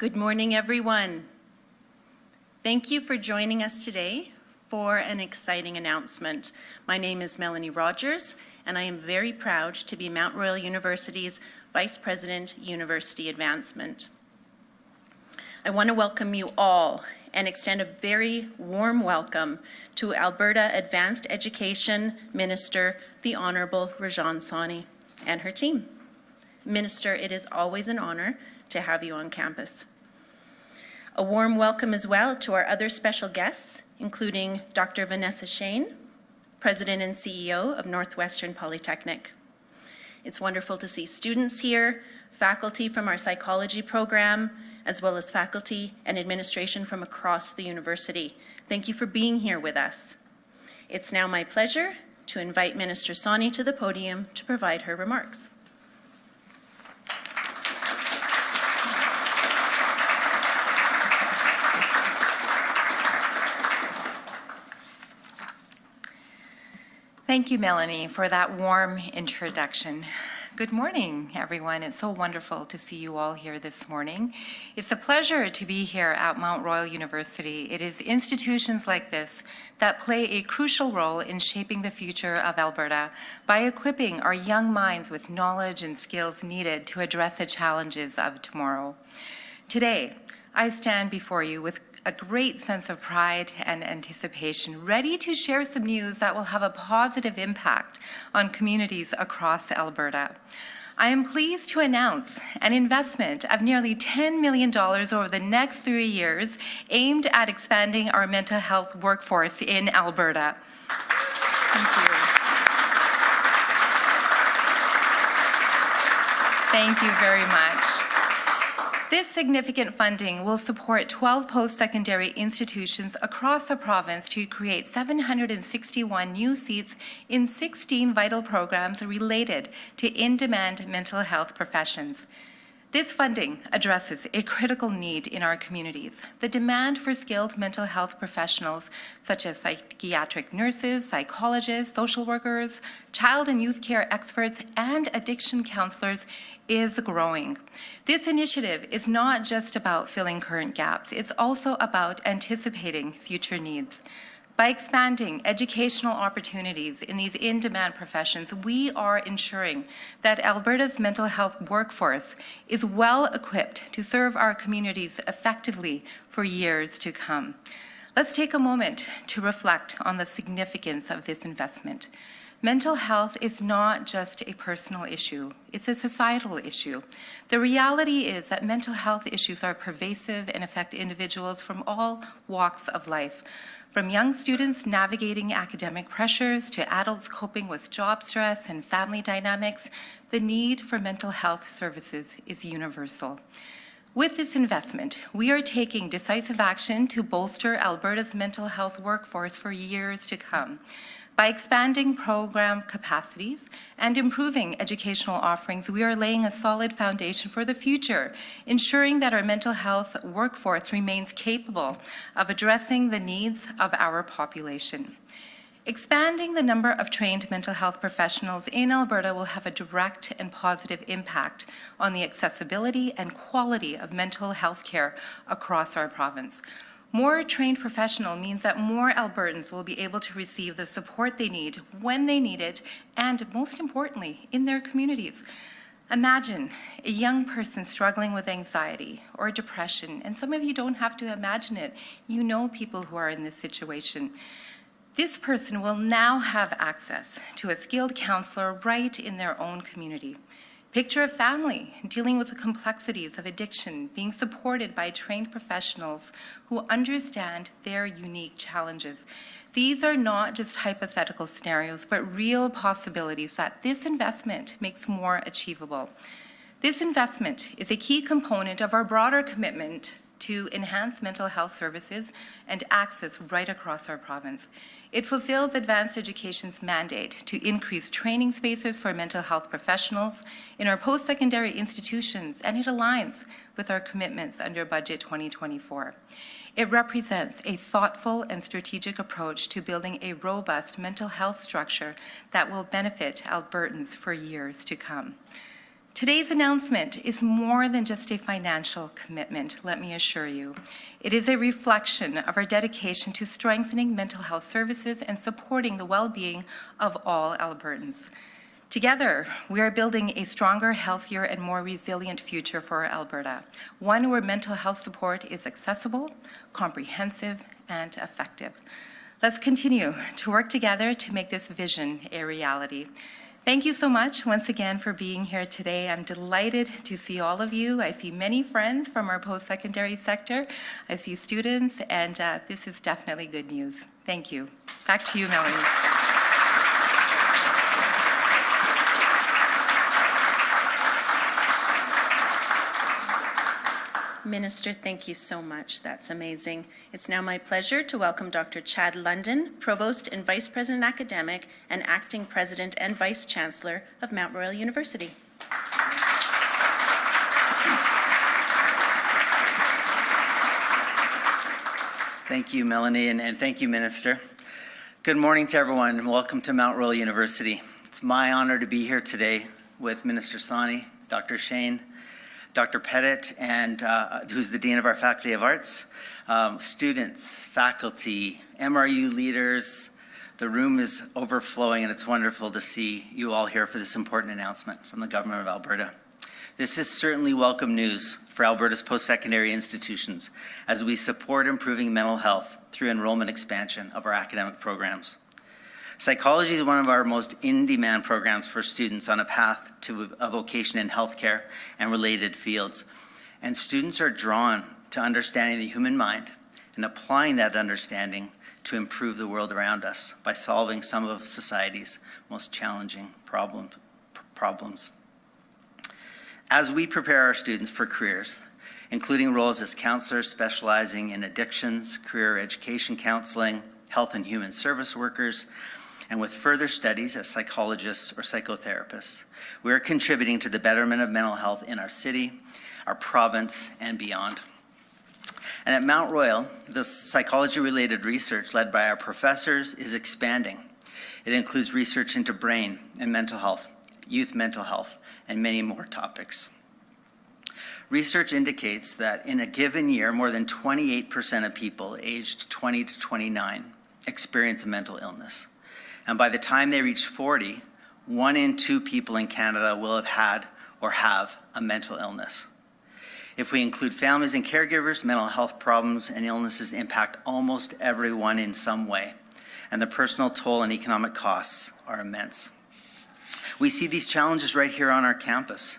Good morning, everyone. Thank you for joining us today for an exciting announcement. My name is Melanie Rogers, and I am very proud to be Mount Royal University's Vice President, University Advancement. I want to welcome you all and extend a very warm welcome to Alberta Advanced Education Minister, the Honourable Rajan Sawhney, and her team. Minister, it is always an honour to have you on campus. A warm welcome as well to our other special guests, including Dr. Vanessa Shane, President and CEO of Northwestern Polytechnic. It's wonderful to see students here, faculty from our psychology program, as well as faculty and administration from across the university. Thank you for being here with us. It's now my pleasure to invite Minister Sawhney to the podium to provide her remarks. Thank you, Melanie, for that warm introduction. Good morning, everyone. It's so wonderful to see you all here this morning. It's a pleasure to be here at Mount Royal University. It is institutions like this that play a crucial role in shaping the future of Alberta by equipping our young minds with knowledge and skills needed to address the challenges of tomorrow. Today, I stand before you with a great sense of pride and anticipation, ready to share some news that will have a positive impact on communities across Alberta. I am pleased to announce an investment of nearly $10 million over the next 3 years aimed at expanding our mental health workforce in Alberta. Thank you. Thank you very much. This significant funding will support 12 post-secondary institutions across the province to create 761 new seats in 16 vital programs related to in-demand mental health professions. This funding addresses a critical need in our communities, the demand for skilled mental health professionals such as psychiatric nurses, psychologists, social workers, child and youth care experts, and addiction counselors is growing. This initiative is not just about filling current gaps, it's also about anticipating future needs. By expanding educational opportunities in these in-demand professions, we are ensuring that Alberta's mental health workforce is well equipped to serve our communities effectively for years to come. Let's take a moment to reflect on the significance of this investment. Mental health is not just a personal issue, it's a societal issue. The reality is that mental health issues are pervasive and affect individuals from all walks of life. From young students navigating academic pressures to adults coping with job stress and family dynamics, the need for mental health services is universal. With this investment, we are taking decisive action to bolster Alberta's mental health workforce for years to come. By expanding program capacities and improving educational offerings, we are laying a solid foundation for the future, ensuring that our mental health workforce remains capable of addressing the needs of our population. Expanding the number of trained mental health professionals in Alberta will have a direct and positive impact on the accessibility and quality of mental health care across our province. More trained professional means that more Albertans will be able to receive the support they need when they need it, and most importantly, in their communities. Imagine a young person struggling with anxiety or depression, and some of you don't have to imagine it. You know people who are in this situation. This person will now have access to a skilled counselor right in their own community. Picture a family dealing with the complexities of addiction, being supported by trained professionals who understand their unique challenges. These are not just hypothetical scenarios, but real possibilities that this investment makes more achievable. This investment is a key component of our broader commitment to enhance mental health services and access right across our province. It fulfills advanced education's mandate to increase training spaces for mental health professionals in our post-secondary institutions, and it aligns with our commitments under Budget 2024. It represents a thoughtful and strategic approach to building a robust mental health structure that will benefit Albertans for years to come. Today's announcement is more than just a financial commitment, let me assure you. It is a reflection of our dedication to strengthening mental health services and supporting the well-being of all Albertans. Together, we are building a stronger, healthier, and more resilient future for Alberta, one where mental health support is accessible, comprehensive, and effective. Let's continue to work together to make this vision a reality. Thank you so much once again for being here today. I'm delighted to see all of you. I see many friends from our post-secondary sector. I see students, and this is definitely good news. Thank you. Back to you, Melanie. Minister, thank you so much. That's amazing. It's now my pleasure to welcome Dr. Chad London, Provost and Vice President Academic and Acting President and Vice Chancellor of Mount Royal University. Thank you, Melanie, and thank you, Minister. Good morning to everyone, and welcome to Mount Royal University. It's my honor to be here today with Minister Sani, Dr. Shane, Dr. Pettit, and who's the Dean of our Faculty of Arts, students, faculty, MRU leaders. The room is overflowing, and it's wonderful to see you all here for this important announcement from the Government of Alberta. This is certainly welcome news for Alberta's post-secondary institutions as we support improving mental health through enrollment expansion of our academic programs. Psychology is one of our most in-demand programs for students on a path to a vocation in healthcare and related fields. And students are drawn to understanding the human mind and applying that understanding to improve the world around us by solving some of society's most challenging problems. As we prepare our students for careers, including roles as counselors specializing in addictions, career education counseling, health and human service workers, and with further studies as psychologists or psychotherapists, we are contributing to the betterment of mental health in our city, our province, and beyond. And at Mount Royal, the psychology-related research led by our professors is expanding. It includes research into brain and mental health, youth mental health, and many more topics. Research indicates that in a given year, more than 28% of people aged 20 to 29 experience a mental illness. And by the time they reach 40, 1 in 2 people in Canada will have had or have a mental illness. If we include families and caregivers, mental health problems and illnesses impact almost everyone in some way, and the personal toll and economic costs are immense. We see these challenges right here on our campus.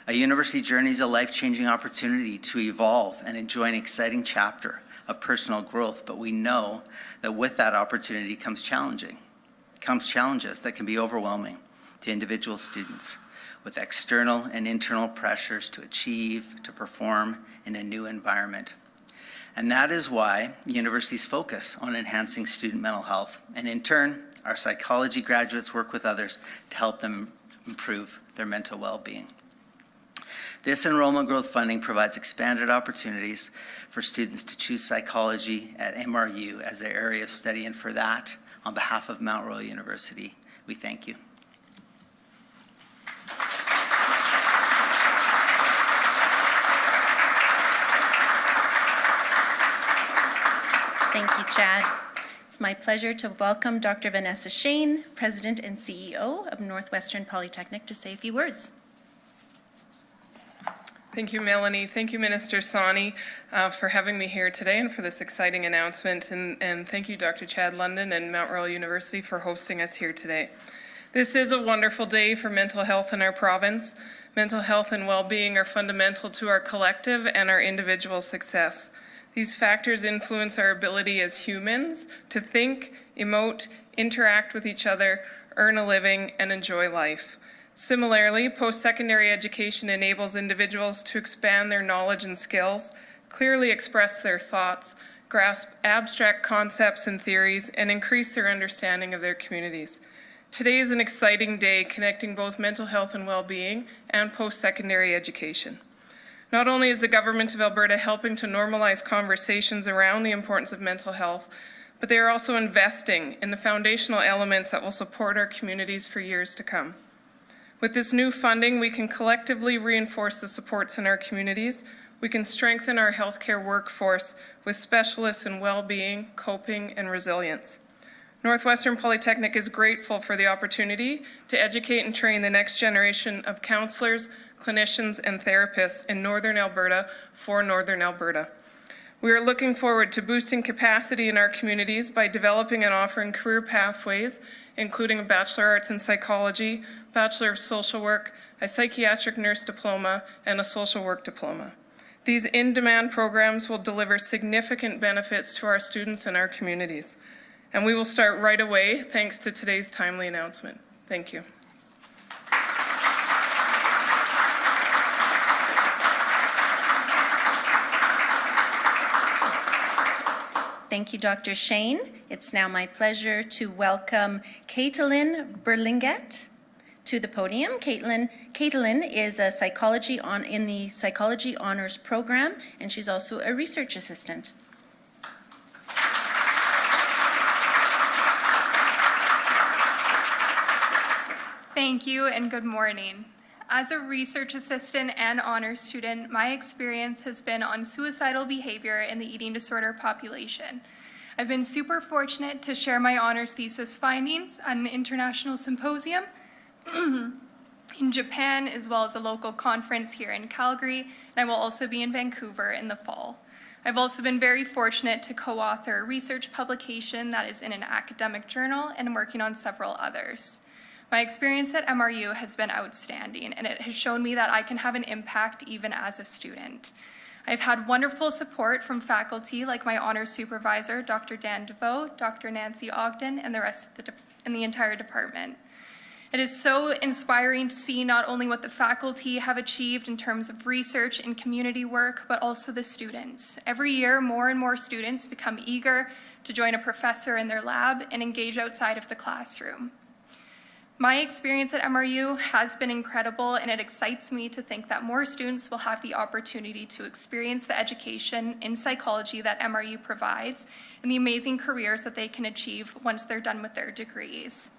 A university journey is a life-changing opportunity to evolve and enjoy an exciting chapter of personal growth, but we know that with that opportunity comes challenges that can be overwhelming to individual students with external and internal pressures to achieve, to perform in a new environment. And that is why universities focus on enhancing student mental health, and in turn, our psychology graduates work with others to help them improve their mental well-being. This enrollment growth funding provides expanded opportunities for students to choose psychology at MRU as their area of study, and for that, on behalf of Mount Royal University, we thank you. Thank you, Chad. It's my pleasure to welcome Dr. Vanessa Shane, President and CEO of Northwestern Polytechnic, to say a few words. Thank you, Melanie. Thank you, Minister Sani, for having me here today and for this exciting announcement. And thank you, Dr. Chad London and Mount Royal University for hosting us here today. This is a wonderful day for mental health in our province. Mental health and well-being are fundamental to our collective and our individual success. These factors influence our ability as humans to think, emote, interact with each other, earn a living, and enjoy life. Similarly, post-secondary education enables individuals to expand their knowledge and skills, clearly express their thoughts, grasp abstract concepts and theories, and increase their understanding of their communities. Today is an exciting day connecting both mental health and well-being and post-secondary education. Not only is the Government of Alberta helping to normalize conversations around the importance of mental health, but they are also investing in the foundational elements that will support our communities for years to come. With this new funding, we can collectively reinforce the supports in our communities. We can strengthen our healthcare workforce with specialists in well-being, coping, and resilience. Northwestern Polytechnic is grateful for the opportunity to educate and train the next generation of counselors, clinicians, and therapists in Northern Alberta for Northern Alberta. We are looking forward to boosting capacity in our communities by developing and offering career pathways, including a Bachelor of Arts in Psychology, Bachelor of Social Work, a Psychiatric Nurse Diploma, and a Social Work Diploma. These in-demand programs will deliver significant benefits to our students and our communities. And we will start right away, thanks to today's timely announcement. Thank you. Thank you, Dr. Shane. It's now my pleasure to welcome Caitlin Berlinget to the podium. Caitlin is a psychology in the Psychology Honors Program, and she's also a research assistant. Thank you and good morning. As a research assistant and honors student, my experience has been on suicidal behavior in the eating disorder population. I've been super fortunate to share my honors thesis findings at an international symposium in Japan, as well as a local conference here in Calgary, and I will also be in Vancouver in the fall. I've also been very fortunate to co-author a research publication that is in an academic journal, and I'm working on several others. My experience at MRU has been outstanding, and it has shown me that I can have an impact even as a student. I've had wonderful support from faculty like my honors supervisor, Dr. Dan DeVoe, Dr. Nancy Ogden, and the rest of the entire department. It is so inspiring to see not only what the faculty have achieved in terms of research and community work, but also the students. Every year, more and more students become eager to join a professor in their lab and engage outside of the classroom. My experience at MRU has been incredible, and it excites me to think that more students will have the opportunity to experience the education in psychology that MRU provides and the amazing careers that they can achieve once they're done with their degrees.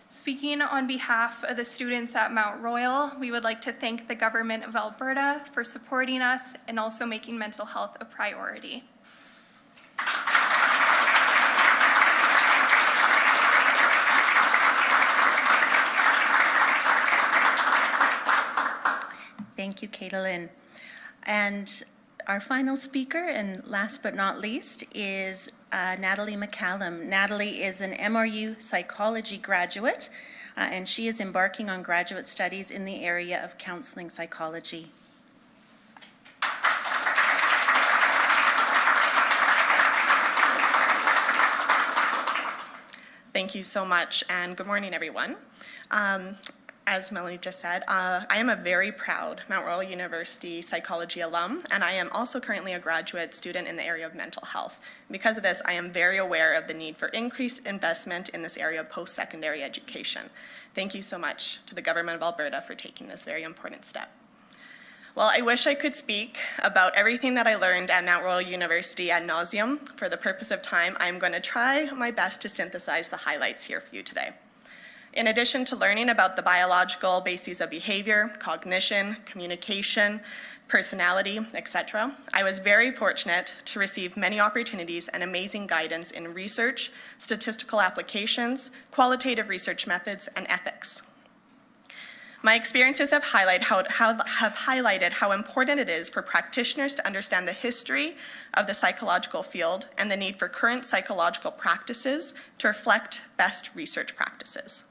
Speaking on behalf of the students at Mount Royal, we would like to thank the Government of Alberta for supporting us and also making mental health a priority. Thank you, Caitlin. And our final speaker, and last but not least, is Natalie McCallum. Natalie is an MRU psychology graduate, and she is embarking on graduate studies in the area of counseling psychology. Thank you so much, and good morning, everyone. As Melanie just said, I am a very proud Mount Royal University psychology alum, and I am also currently a graduate student in the area of mental health. Because of this, I am very aware of the need for increased investment in this area of post-secondary education. Thank you so much to the Government of Alberta for taking this very important step. Well, I wish I could speak about everything that I learned at Mount Royal University ad nauseum. For the purpose of time, I'm going to try my best to synthesize the highlights here for you today. In addition to learning about the biological bases of behavior, cognition, communication, personality, etc., I was very fortunate to receive many opportunities and amazing guidance in research, statistical applications, qualitative research methods, and ethics. My experiences have highlighted how important it is for practitioners to understand the history of the psychological field and the need for current psychological practices to reflect best research practices.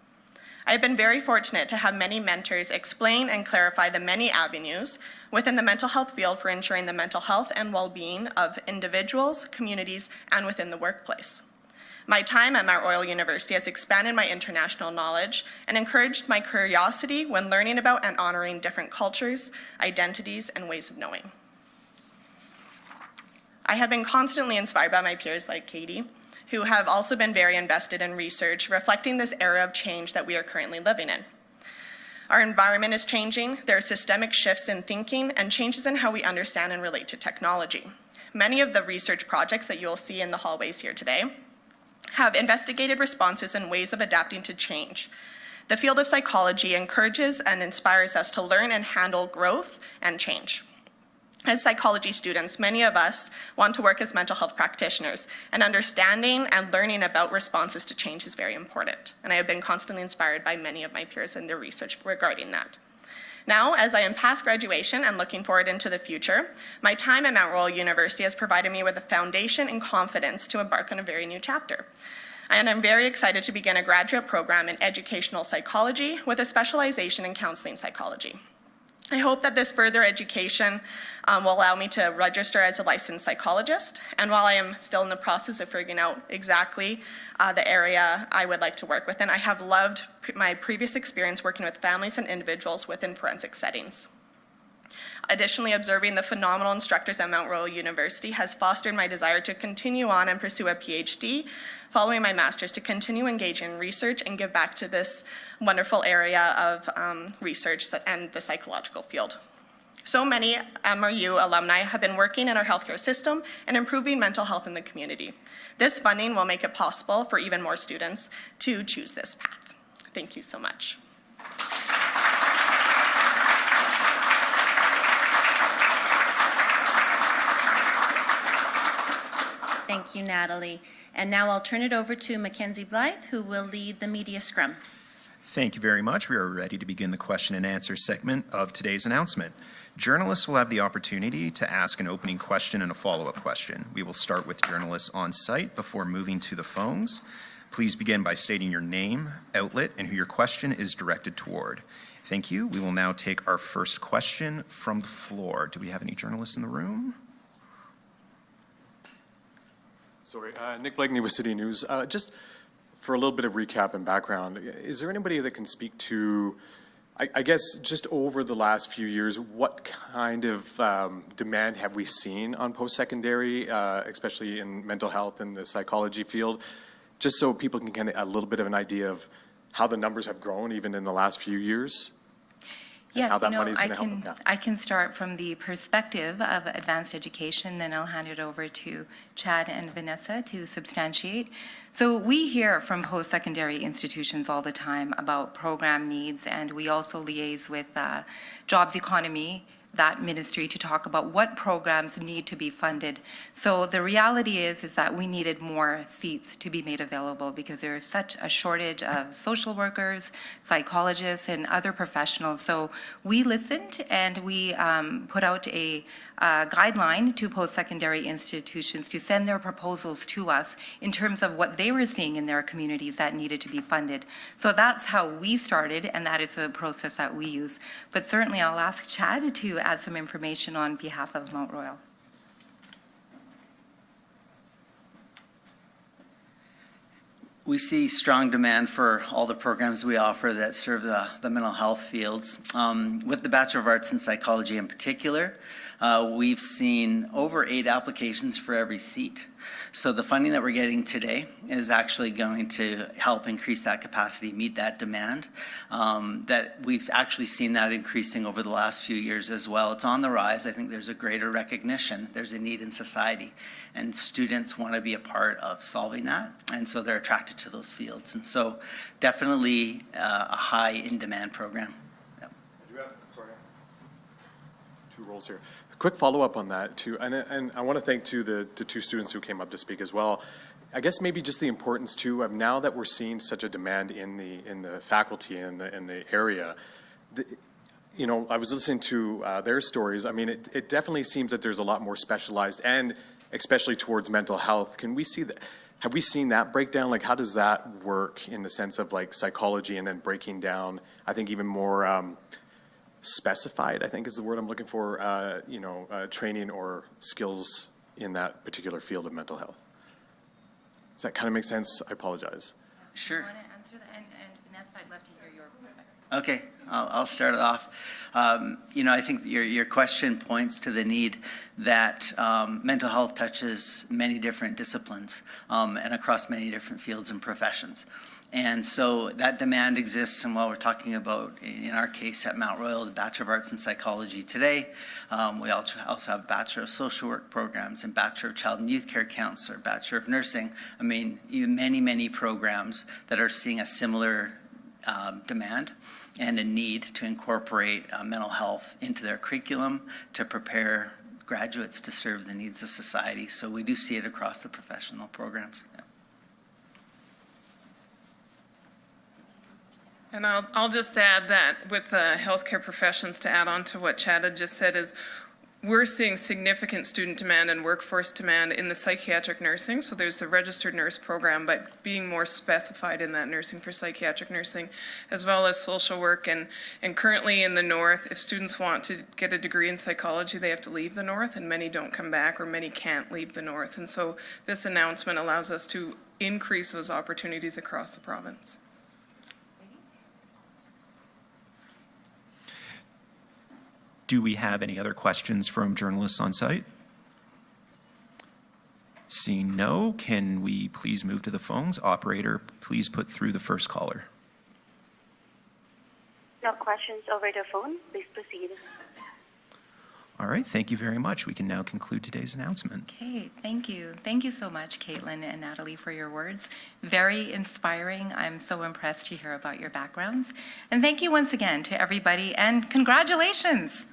I have been very fortunate to have many mentors explain and clarify the many avenues within the mental health field for ensuring the mental health and well-being of individuals, communities, and within the workplace. My time at Mount Royal University has expanded my international knowledge and encouraged my curiosity when learning about and honoring different cultures, identities, and ways of knowing. I have been constantly inspired by my peers like Katie, who have also been very invested in research reflecting this era of change that we are currently living in. Our environment is changing, there are systemic shifts in thinking and changes in how we understand and relate to technology. Many of the research projects that you will see in the hallways here today have investigated responses and ways of adapting to change. The field of psychology encourages and inspires us to learn and handle growth and change. As psychology students, many of us want to work as mental health practitioners, and understanding and learning about responses to change is very important. And I have been constantly inspired by many of my peers in their research regarding that. Now, as I am past graduation and looking forward into the future, my time at Mount Royal University has provided me with a foundation and confidence to embark on a very new chapter. And I'm very excited to begin a graduate program in educational psychology with a specialization in counseling psychology. I hope that this further education will allow me to register as a licensed psychologist. And while I am still in the process of figuring out exactly the area I would like to work within, I have loved my previous experience working with families and individuals within forensic settings. Additionally, observing the phenomenal instructors at Mount Royal University has fostered my desire to continue on and pursue a PhD, following my master's, to continue engaging in research and give back to this wonderful area of research and the psychological field. So many MRU alumni have been working in our healthcare system and improving mental health in the community. This funding will make it possible for even more students to choose this path. Thank you so much. Thank you, Natalie. And now I'll turn it over to Mackenzie Blythe, who will lead the media scrum. Thank you very much. We are ready to begin the question and answer segment of today's announcement. Journalists will have the opportunity to ask an opening question and a follow-up question. We will start with journalists on site before moving to the phones. Please begin by stating your name, outlet, and who your question is directed toward. Thank you. We will now take our first question from the floor. Do we have any journalists in the room? Sorry, Nick Blakeney with City News. Just for a little bit of recap and background, is there anybody that can speak to, I guess, just over the last few years, what kind of demand have we seen on post-secondary, especially in mental health and the psychology field, just so people can get a little bit of an idea of how the numbers have grown even in the last few years? Yes, how that money's going to help them. Yeah. I can start from the perspective of advanced education, then I'll hand it over to Chad and Vanessa to substantiate. So we hear from post-secondary institutions all the time about program needs, and we also liaise with Jobs Economy, that ministry, to talk about what programs need to be funded. So the reality is that we needed more seats to be made available because there is such a shortage of social workers, psychologists, and other professionals. So we listened and we put out a guideline to post-secondary institutions to send their proposals to us in terms of what they were seeing in their communities that needed to be funded. So that's how we started, and that is the process that we use. But certainly I'll ask Chad to add some information on behalf of Mount Royal. We see strong demand for all the programs we offer that serve the mental health fields. With the Bachelor of Arts in Psychology in particular, we've seen over 8 applications for every seat. So the funding that we're getting today is actually going to help increase that capacity, meet that demand. That we've actually seen that increasing over the last few years as well. It's on the rise. I think there's a greater recognition. There's a need in society, and students want to be a part of solving that, and so they're attracted to those fields. And so definitely a high in-demand program. Yep. I do have, sorry, 2 roles here. A quick follow-up on that too, and I want to thank too the 2 students who came up to speak as well. I guess maybe just the importance too of now that we're seeing such a demand in the faculty in the area. You know, I was listening to their stories. I mean, it definitely seems that there's a lot more specialized, and especially towards mental health. Can we see that? Have we seen that breakdown? Like, how does that work in the sense of like psychology and then breaking down, I think even more specified, I think is the word I'm looking for, training or skills in that particular field of mental health? Does that kind of make sense? I apologize. Sure. You want to answer that? And Vanessa, I'd love to hear your perspective. Okay, I'll start it off. I think your question points to the need that mental health touches many different disciplines and across many different fields and professions. And so that demand exists, and while we're talking about, in our case at Mount Royal, the Bachelor of Arts in Psychology today, we also have Bachelor of Social Work programs and Bachelor of Child and Youth Care Counselor, Bachelor of Nursing. I mean, even many programs that are seeing a similar demand and a need to incorporate mental health into their curriculum to prepare graduates to serve the needs of society. So we do see it across the professional programs. Yeah. And I'll just add that with healthcare professions, to add on to what Chad had just said, is we're seeing significant student demand and workforce demand in the psychiatric nursing. So there's the registered nurse program, but being more specified in that nursing for psychiatric nursing, as well as social work. And currently in the North, if students want to get a degree in psychology, they have to leave the North, and many don't come back, or many can't leave the North. And so this announcement allows us to increase those opportunities across the province. Do we have any other questions from journalists on site? Seeing no, can we please move to the phones? Operator, please put through the first caller. No questions over the phone. Please proceed. All right, thank you very much. We can now conclude today's announcement. Okay, thank you. Thank you so much, Caitlin and Natalie, for your words. Very inspiring. I'm so impressed to hear about your backgrounds. And thank you once again to everybody, and congratulations.